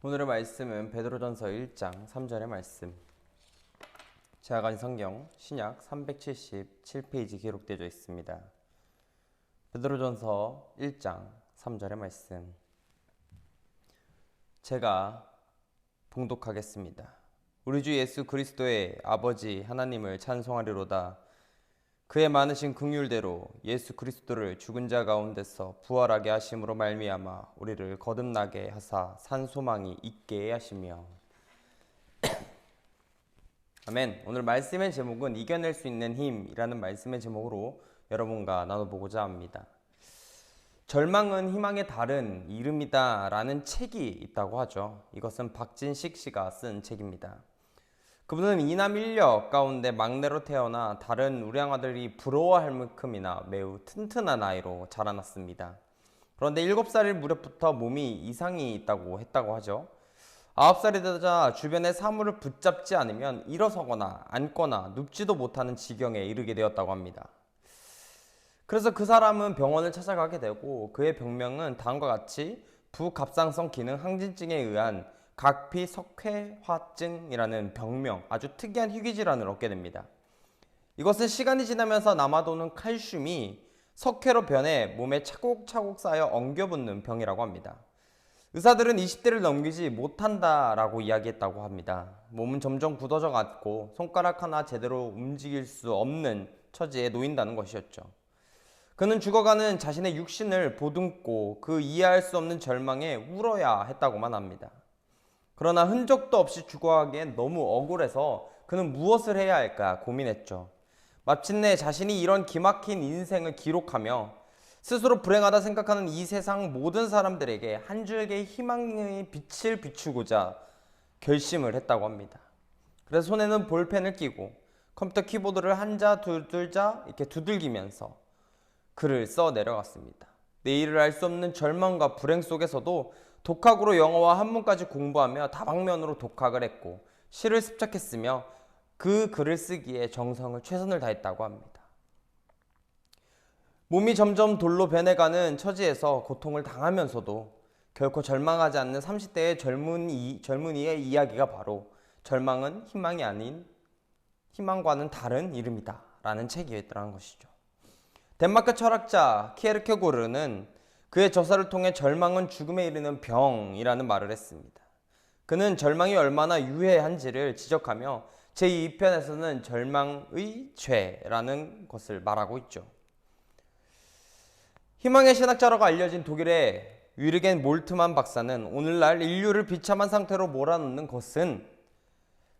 오늘의 말씀은 베드로전서 1장 3절의 말씀. 제가 가진 성경 신약 377페이지 기록되어 있습니다. 베드로전서 1장 3절의 말씀. 제가 봉독하겠습니다. 우리 주 예수 그리스도의 아버지 하나님을 찬송하리로다. 그의 많으신 긍휼대로 예수 그리스도를 죽은 자 가운데서 부활하게 하심으로 말미암아 우리를 거듭나게 하사 산 소망이 있게 하시며. 아멘. 오늘 말씀의 제목은 이겨낼 수 있는 힘이라는 말씀의 제목으로 여러분과 나눠보고자 합니다. 절망은 희망의 다른 이름이다 라는 책이 있다고 하죠. 이것은 박진식 씨가 쓴 책입니다. 그분은 이남 일녀 가운데 막내로 태어나 다른 우량아들이 부러워할 만큼이나 매우 튼튼한 아이로 자라났습니다. 그런데 7살일 무렵부터 몸이 이상이 있다고 했다고 하죠. 9살이 되자 주변의 사물을 붙잡지 않으면 일어서거나 앉거나 눕지도 못하는 지경에 이르게 되었다고 합니다. 그래서 그 사람은 병원을 찾아가게 되고 그의 병명은 다음과 같이 부갑상선 기능 항진증에 의한 각피석회화증이라는 병명, 아주 특이한 희귀질환을 얻게 됩니다. 이것은 시간이 지나면서 남아도는 칼슘이 석회로 변해 몸에 차곡차곡 쌓여 엉겨붙는 병이라고 합니다. 의사들은 20대를 넘기지 못한다라고 이야기했다고 합니다. 몸은 점점 굳어져 갔고 손가락 하나 제대로 움직일 수 없는 처지에 놓인다는 것이었죠. 그는 죽어가는 자신의 육신을 보듬고 그 이해할 수 없는 절망에 울어야 했다고만 합니다. 그러나 흔적도 없이 죽어가기엔 너무 억울해서 그는 무엇을 해야 할까 고민했죠. 마침내 자신이 이런 기막힌 인생을 기록하며 스스로 불행하다 생각하는 이 세상 모든 사람들에게 한 줄기의 희망의 빛을 비추고자 결심을 했다고 합니다. 그래서 손에는 볼펜을 끼고 컴퓨터 키보드를 한자 두들자 이렇게 두들기면서 글을 써 내려갔습니다. 내일을 알 수 없는 절망과 불행 속에서도 독학으로 영어와 한문까지 공부하며 다방면으로 독학을 했고 시를 습작했으며 그 글을 쓰기에 정성을 최선을 다했다고 합니다. 몸이 점점 돌로 변해가는 처지에서 고통을 당하면서도 결코 절망하지 않는 30대의 젊은이의 이야기가 바로 절망은 희망이 아닌 희망과는 다른 이름이다 라는 책이었다는 것이죠. 덴마크 철학자 키에르케고르는 그의 저서를 통해 절망은 죽음에 이르는 병이라는 말을 했습니다. 그는 절망이 얼마나 유해한지를 지적하며 제2편에서는 절망의 죄라는 것을 말하고 있죠. 희망의 신학자라고 알려진 독일의 위르겐 몰트만 박사는 오늘날 인류를 비참한 상태로 몰아넣는 것은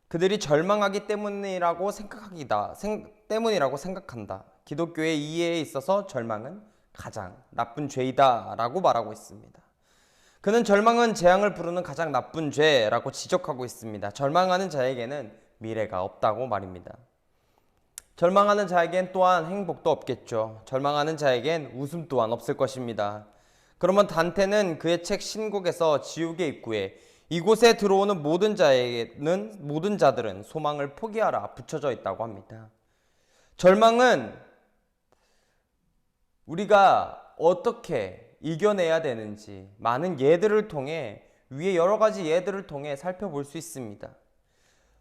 그들이 절망하기 때문이라고 생각한다. 기독교의 이해에 있어서 절망은 가장 나쁜 죄이다 라고 말하고 있습니다. 그는 절망은 재앙을 부르는 가장 나쁜 죄라고 지적하고 있습니다. 절망하는 자에게는 미래가 없다고 말입니다. 절망하는 자에겐 또한 행복도 없겠죠. 절망하는 자에겐 웃음 또한 없을 것입니다. 그러면 단테는 그의 책 신곡에서 지옥의 입구에 이곳에 들어오는 모든 자들은 소망을 포기하라 붙여져 있다고 합니다. 절망은 우리가 어떻게 이겨내야 되는지 많은 예들을 통해 위에 여러 가지 예들을 통해 살펴볼 수 있습니다.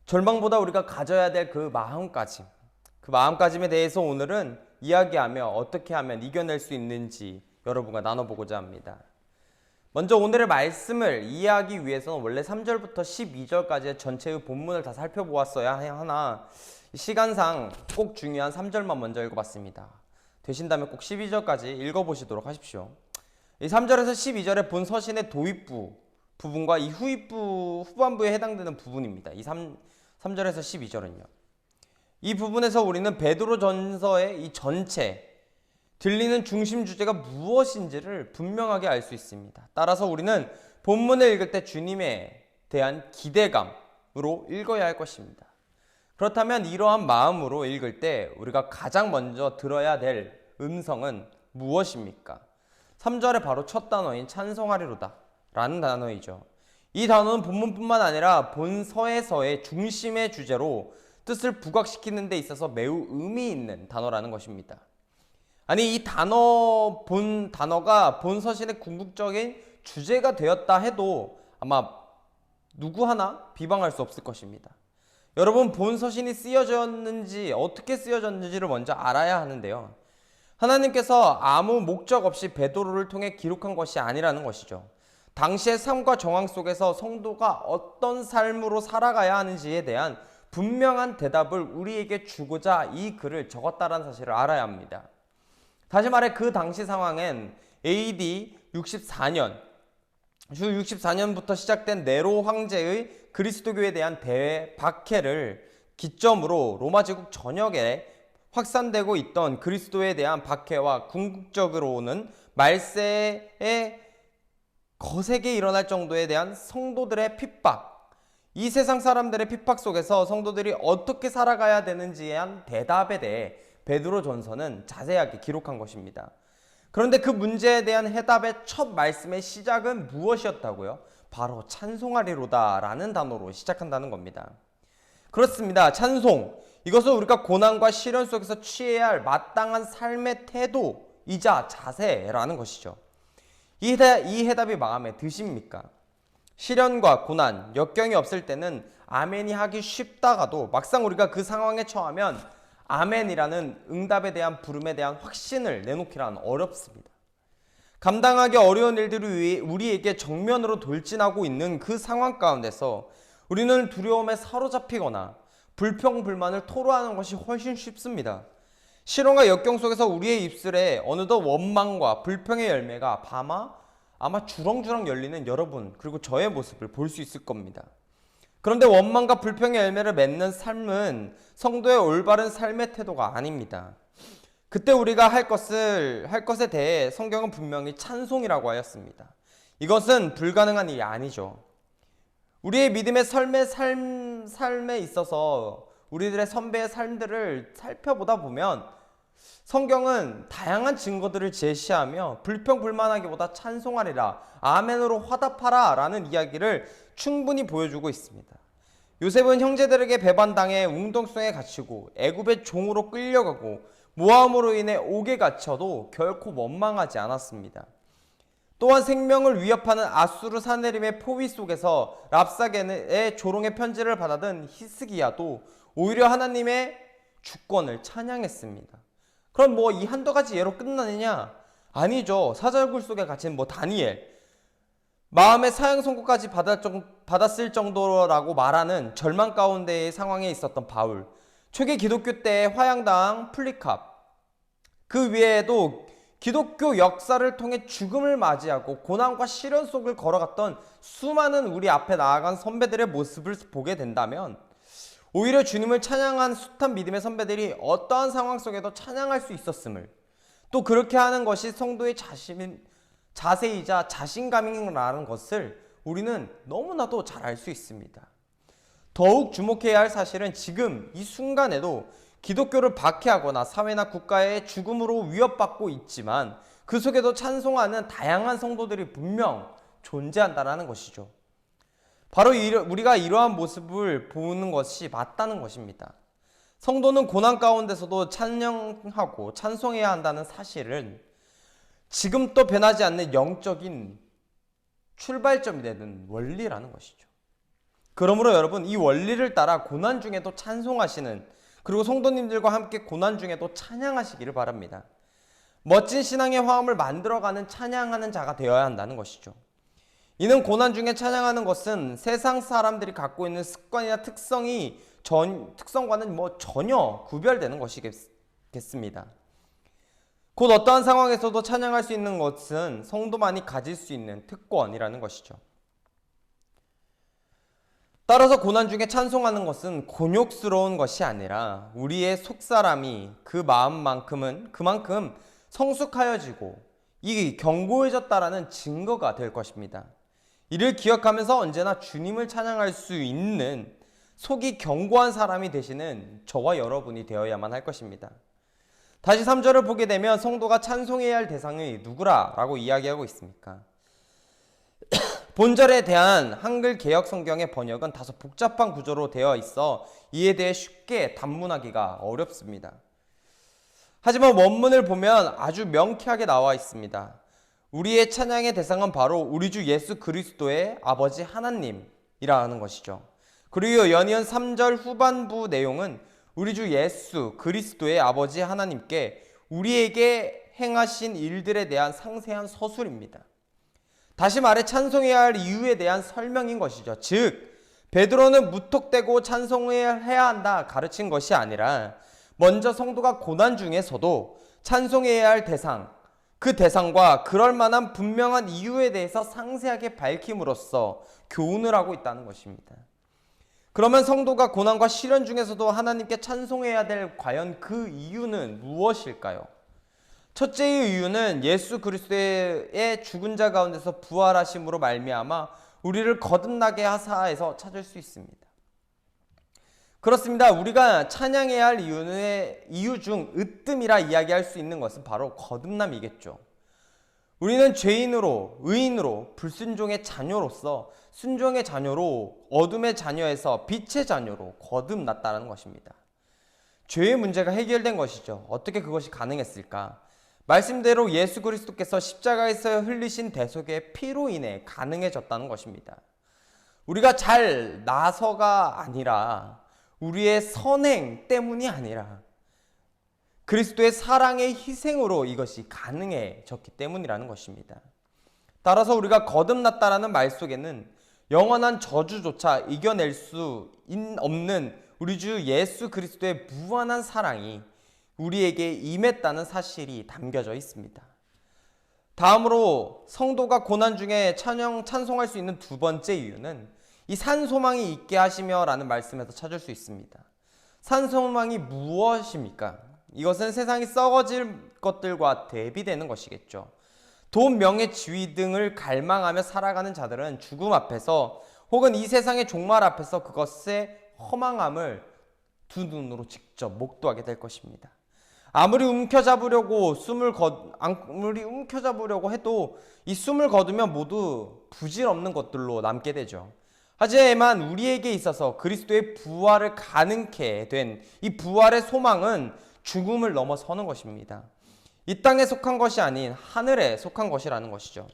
절망보다 우리가 가져야 될 그 마음가짐, 그 마음가짐에 대해서 오늘은 이야기하며 어떻게 하면 이겨낼 수 있는지 여러분과 나눠보고자 합니다. 먼저 오늘의 말씀을 이해하기 위해서는 원래 3절부터 12절까지의 전체의 본문을 다 살펴보았어야 하나 시간상 꼭 중요한 3절만 먼저 읽어봤습니다. 되신다면 꼭 12절까지 읽어보시도록 하십시오. 이 3절에서 12절의 본 서신의 도입부 부분과 이 후반부에 해당되는 부분입니다. 이 3절에서 12절은요. 이 부분에서 우리는 베드로 전서의 이 전체 들리는 중심 주제가 무엇인지를 분명하게 알 수 있습니다. 따라서 우리는 본문을 읽을 때 주님에 대한 기대감으로 읽어야 할 것입니다. 그렇다면 이러한 마음으로 읽을 때 우리가 가장 먼저 들어야 될 음성은 무엇입니까? 3절의 바로 첫 단어인 찬송하리로다 라는 단어이죠. 이 단어는 본문뿐만 아니라 본서에서의 중심의 주제로 뜻을 부각시키는 데 있어서 매우 의미 있는 단어라는 것입니다. 아니 이 단어가 본 서신의 궁극적인 주제가 되었다 해도 아마 누구 하나 비방할 수 없을 것입니다. 여러분, 본 서신이 쓰여졌는지 어떻게 쓰여졌는지를 먼저 알아야 하는데요. 하나님께서 아무 목적 없이 베드로를 통해 기록한 것이 아니라는 것이죠. 당시의 삶과 정황 속에서 성도가 어떤 삶으로 살아가야 하는지에 대한 분명한 대답을 우리에게 주고자 이 글을 적었다는 사실을 알아야 합니다. 다시 말해 그 당시 상황엔 AD 64년, 주 64년부터 시작된 네로 황제의 그리스도교에 대한 대박해를 기점으로 로마 제국 전역에 확산되고 있던 그리스도에 대한 박해와 궁극적으로는 말세에 거세게 일어날 정도에 대한 성도들의 핍박, 이 세상 사람들의 핍박 속에서 성도들이 어떻게 살아가야 되는지에 대한 대답에 대해 베드로 전서는 자세하게 기록한 것입니다. 그런데 그 문제에 대한 해답의 첫 말씀의 시작은 무엇이었다고요? 바로 찬송하리로다 라는 단어로 시작한다는 겁니다. 그렇습니다. 찬송, 이것은 우리가 고난과 시련 속에서 취해야 할 마땅한 삶의 태도이자 자세라는 것이죠. 이 해답이 마음에 드십니까? 시련과 고난, 역경이 없을 때는 아멘이 하기 쉽다가도 막상 우리가 그 상황에 처하면 아멘이라는 응답에 대한 부름에 대한 확신을 내놓기란 어렵습니다. 감당하기 어려운 일들이 우리에게 정면으로 돌진하고 있는 그 상황 가운데서 우리는 두려움에 사로잡히거나 불평불만을 토로하는 것이 훨씬 쉽습니다. 시련과 역경 속에서 우리의 입술에 어느덧 원망과 불평의 열매가 아마 주렁주렁 열리는 여러분 그리고 저의 모습을 볼 수 있을 겁니다. 그런데 원망과 불평의 열매를 맺는 삶은 성도의 올바른 삶의 태도가 아닙니다. 그때 우리가 할 것에 대해 성경은 분명히 찬송이라고 하였습니다. 이것은 불가능한 일이 아니죠. 우리의 믿음의 삶에 있어서 우리들의 선배의 삶들을 살펴보다 보면 성경은 다양한 증거들을 제시하며 불평불만하기보다 찬송하리라, 아멘으로 화답하라 라는 이야기를 충분히 보여주고 있습니다. 요셉은 형제들에게 배반당해 웅덩성에 갇히고 애굽의 종으로 끌려가고 모함으로 인해 옥에 갇혀도 결코 원망하지 않았습니다. 또한 생명을 위협하는 아수르 사내림의 포위 속에서 랍사게의 조롱의 편지를 받아든 히스기야도 오히려 하나님의 주권을 찬양했습니다. 그럼 이 한두 가지 예로 끝나느냐? 아니죠. 사절굴 속에 갇힌 다니엘, 마음의 사형 선고까지 받았을 정도라고 말하는 절망 가운데의 상황에 있었던 바울, 초기 기독교 때의 화양당 플리캅, 그 외에도 기독교 역사를 통해 죽음을 맞이하고 고난과 시련 속을 걸어갔던 수많은 우리 앞에 나아간 선배들의 모습을 보게 된다면 오히려 주님을 찬양한 숱한 믿음의 선배들이 어떠한 상황 속에도 찬양할 수 있었음을, 또 그렇게 하는 것이 성도의 자세이자 자신감이라는 것을 우리는 너무나도 잘 알 수 있습니다. 더욱 주목해야 할 사실은 지금 이 순간에도 기독교를 박해하거나 사회나 국가의 죽음으로 위협받고 있지만 그 속에도 찬송하는 다양한 성도들이 분명 존재한다는 것이죠. 바로 우리가 이러한 모습을 보는 것이 맞다는 것입니다. 성도는 고난 가운데서도 찬양하고 찬송해야 한다는 사실은 지금 또 변하지 않는 영적인 출발점이 되는 원리라는 것이죠. 그러므로 여러분, 이 원리를 따라 고난 중에도 찬송하시는, 그리고 성도님들과 함께 고난 중에도 찬양하시기를 바랍니다. 멋진 신앙의 화음을 만들어가는 찬양하는 자가 되어야 한다는 것이죠. 이는 고난 중에 찬양하는 것은 세상 사람들이 갖고 있는 습관이나 특성과는 전혀 구별되는 것이겠습니다. 곧 어떠한 상황에서도 찬양할 수 있는 것은 성도만이 가질 수 있는 특권이라는 것이죠. 따라서 고난 중에 찬송하는 것은 곤욕스러운 것이 아니라 우리의 속사람이 그만큼 성숙하여지고 이 견고해졌다라는 증거가 될 것입니다. 이를 기억하면서 언제나 주님을 찬양할 수 있는 속이 견고한 사람이 되시는 저와 여러분이 되어야만 할 것입니다. 다시 3절을 보게 되면 성도가 찬송해야 할 대상이 누구라고 이야기하고 있습니까? 본절에 대한 한글 개역 성경의 번역은 다소 복잡한 구조로 되어 있어 이에 대해 쉽게 단문하기가 어렵습니다. 하지만 원문을 보면 아주 명쾌하게 나와 있습니다. 우리의 찬양의 대상은 바로 우리 주 예수 그리스도의 아버지 하나님, 이라는 것이죠. 그리고 연이은 3절 후반부 내용은 우리 주 예수 그리스도의 아버지 하나님께 우리에게 행하신 일들에 대한 상세한 서술입니다. 다시 말해 찬송해야 할 이유에 대한 설명인 것이죠. 즉 베드로는 무턱대고 찬송해야 한다 가르친 것이 아니라 먼저 성도가 고난 중에서도 찬송해야 할 대상, 그 대상과 그럴 만한 분명한 이유에 대해서 상세하게 밝힘으로써 교훈을 하고 있다는 것입니다. 그러면 성도가 고난과 시련 중에서도 하나님께 찬송해야 될 과연 그 이유는 무엇일까요? 첫째의 이유는 예수 그리스도의 죽은 자 가운데서 부활하심으로 말미암아 우리를 거듭나게 하사에서 찾을 수 있습니다. 그렇습니다. 우리가 찬양해야 할 이유 중 으뜸이라 이야기할 수 있는 것은 바로 거듭남이겠죠. 우리는 죄인으로, 의인으로, 불순종의 자녀로서 순종의 자녀로 어둠의 자녀에서 빛의 자녀로 거듭났다는 것입니다. 죄의 문제가 해결된 것이죠. 어떻게 그것이 가능했을까? 말씀대로 예수 그리스도께서 십자가에서 흘리신 대속의 피로 인해 가능해졌다는 것입니다. 우리가 잘 나서가 아니라 우리의 선행 때문이 아니라 그리스도의 사랑의 희생으로 이것이 가능해졌기 때문이라는 것입니다. 따라서 우리가 거듭났다라는 말 속에는 영원한 저주조차 이겨낼 수 없는 우리 주 예수 그리스도의 무한한 사랑이 우리에게 임했다는 사실이 담겨져 있습니다. 다음으로 성도가 고난 중에 찬송할 수 있는 두 번째 이유는 이 산소망이 있게 하시며 라는 말씀에서 찾을 수 있습니다. 산소망이 무엇입니까? 이것은 세상이 썩어질 것들과 대비되는 것이겠죠. 돈, 명예, 지위 등을 갈망하며 살아가는 자들은 죽음 앞에서 혹은 이 세상의 종말 앞에서 그것의 허망함을 두 눈으로 직접 목도하게 될 것입니다. 아무리 움켜잡으려고 해도 이 숨을 거두면 모두 부질없는 것들로 남게 되죠. 하지만 우리에게 있어서 그리스도의 부활을 가능케 된 이 부활의 소망은 죽음을 넘어서는 것입니다. 이 땅에 속한 것이 아닌 하늘에 속한 것이라는 것이죠.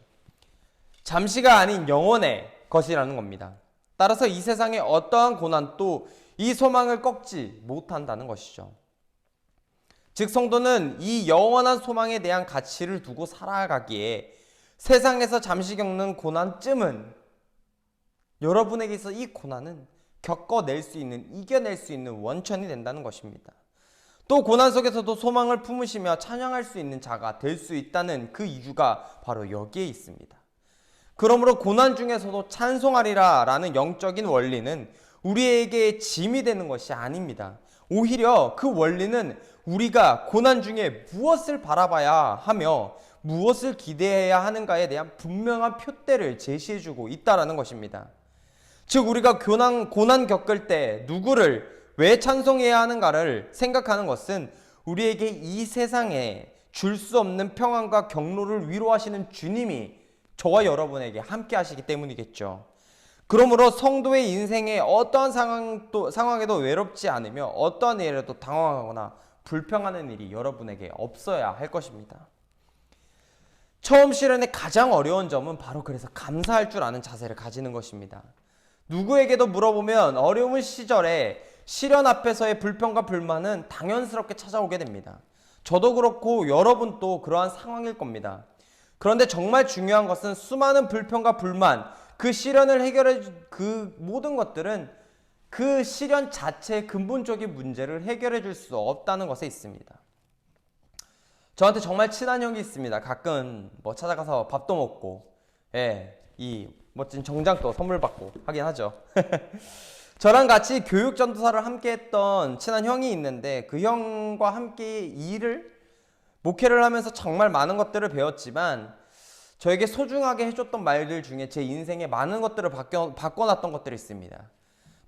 잠시가 아닌 영원의 것이라는 겁니다. 따라서 이 세상의 어떠한 고난도 이 소망을 꺾지 못한다는 것이죠. 즉 성도는 이 영원한 소망에 대한 가치를 두고 살아가기에 세상에서 잠시 겪는 고난쯤은 여러분에게 있어 이 고난은 겪어낼 수 있는, 이겨낼 수 있는 원천이 된다는 것입니다. 또 고난 속에서도 소망을 품으시며 찬양할 수 있는 자가 될 수 있다는 그 이유가 바로 여기에 있습니다. 그러므로 고난 중에서도 찬송하리라 라는 영적인 원리는 우리에게 짐이 되는 것이 아닙니다. 오히려 그 원리는 우리가 고난 중에 무엇을 바라봐야 하며 무엇을 기대해야 하는가에 대한 분명한 표대를 제시해주고 있다는 것입니다. 즉 우리가 고난 겪을 때 누구를 왜 찬송해야 하는가를 생각하는 것은 우리에게 이 세상에 줄 수 없는 평안과 경로를 위로하시는 주님이 저와 여러분에게 함께 하시기 때문이겠죠. 그러므로 성도의 인생의 어떠한 상황에도 외롭지 않으며 어떠한 일에도 당황하거나 불평하는 일이 여러분에게 없어야 할 것입니다. 처음 시련의 가장 어려운 점은 바로 그래서 감사할 줄 아는 자세를 가지는 것입니다. 누구에게도 물어보면 어려운 시절에 시련 앞에서의 불평과 불만은 당연스럽게 찾아오게 됩니다. 저도 그렇고 여러분도 그러한 상황일 겁니다. 그런데 정말 중요한 것은 수많은 불평과 불만, 그 시련을 해결해 그 모든 것들은 그 시련 자체의 근본적인 문제를 해결해 줄 수 없다는 것에 있습니다. 저한테 정말 친한 형이 있습니다. 가끔 찾아가서 밥도 먹고, 이 멋진 정장도 선물 받고 하긴 하죠. 저랑 같이 교육 전도사를 함께 했던 친한 형이 있는데 그 형과 함께 목회를 하면서 정말 많은 것들을 배웠지만 저에게 소중하게 해줬던 말들 중에 제 인생에 많은 것들을 바꿔놨던 것들이 있습니다.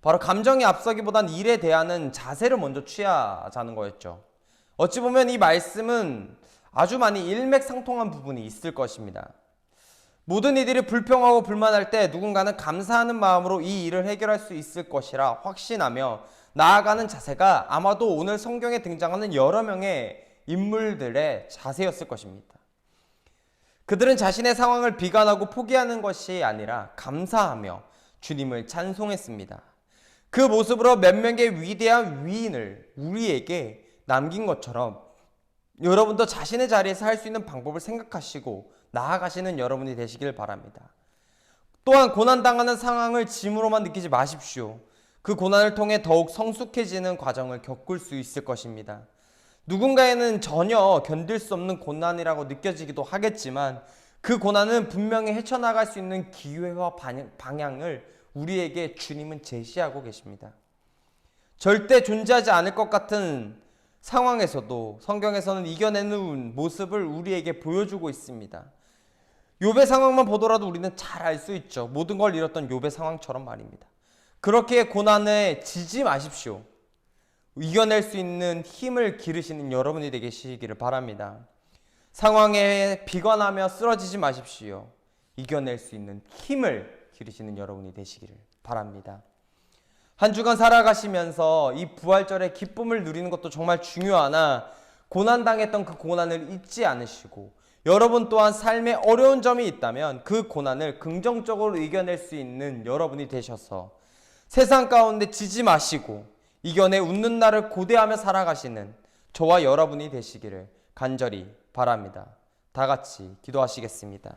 바로 감정이 앞서기보단 일에 대하는 자세를 먼저 취하자는 거였죠. 어찌 보면 이 말씀은 아주 많이 일맥상통한 부분이 있을 것입니다. 모든 이들이 불평하고 불만할 때 누군가는 감사하는 마음으로 이 일을 해결할 수 있을 것이라 확신하며 나아가는 자세가 아마도 오늘 성경에 등장하는 여러 명의 인물들의 자세였을 것입니다. 그들은 자신의 상황을 비관하고 포기하는 것이 아니라 감사하며 주님을 찬송했습니다. 그 모습으로 몇 명의 위대한 위인을 우리에게 남긴 것처럼 여러분도 자신의 자리에서 할 수 있는 방법을 생각하시고 나아가시는 여러분이 되시길 바랍니다. 또한 고난당하는 상황을 짐으로만 느끼지 마십시오. 그 고난을 통해 더욱 성숙해지는 과정을 겪을 수 있을 것입니다. 누군가에는 전혀 견딜 수 없는 고난이라고 느껴지기도 하겠지만 그 고난은 분명히 헤쳐나갈 수 있는 기회와 방향을 우리에게 주님은 제시하고 계십니다. 절대 존재하지 않을 것 같은 상황에서도 성경에서는 이겨내는 모습을 우리에게 보여주고 있습니다. 욥의 상황만 보더라도 우리는 잘 알 수 있죠. 모든 걸 잃었던 욥의 상황처럼 말입니다. 그렇게 고난에 지지 마십시오. 이겨낼 수 있는 힘을 기르시는 여러분이 되시기를 바랍니다. 상황에 비관하며 쓰러지지 마십시오. 이겨낼 수 있는 힘을 기르시는 여러분이 되시기를 바랍니다. 한 주간 살아가시면서 이 부활절의 기쁨을 누리는 것도 정말 중요하나 고난당했던 그 고난을 잊지 않으시고 여러분 또한 삶에 어려운 점이 있다면 그 고난을 긍정적으로 이겨낼 수 있는 여러분이 되셔서 세상 가운데 지지 마시고 이겨내 웃는 날을 고대하며 살아가시는 저와 여러분이 되시기를 간절히 바랍니다. 다 같이 기도하시겠습니다.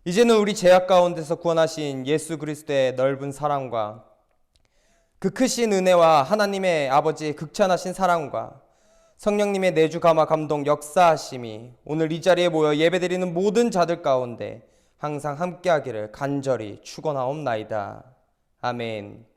이제는 우리 죄악 가운데서 구원하신 예수 그리스도의 넓은 사랑과 그 크신 은혜와 하나님의 아버지의 극찬하신 사랑과 성령님의 내주 감화 감동 역사하심이 오늘 이 자리에 모여 예배드리는 모든 자들 가운데 항상 함께하기를 간절히 축원하옵나이다. 아멘.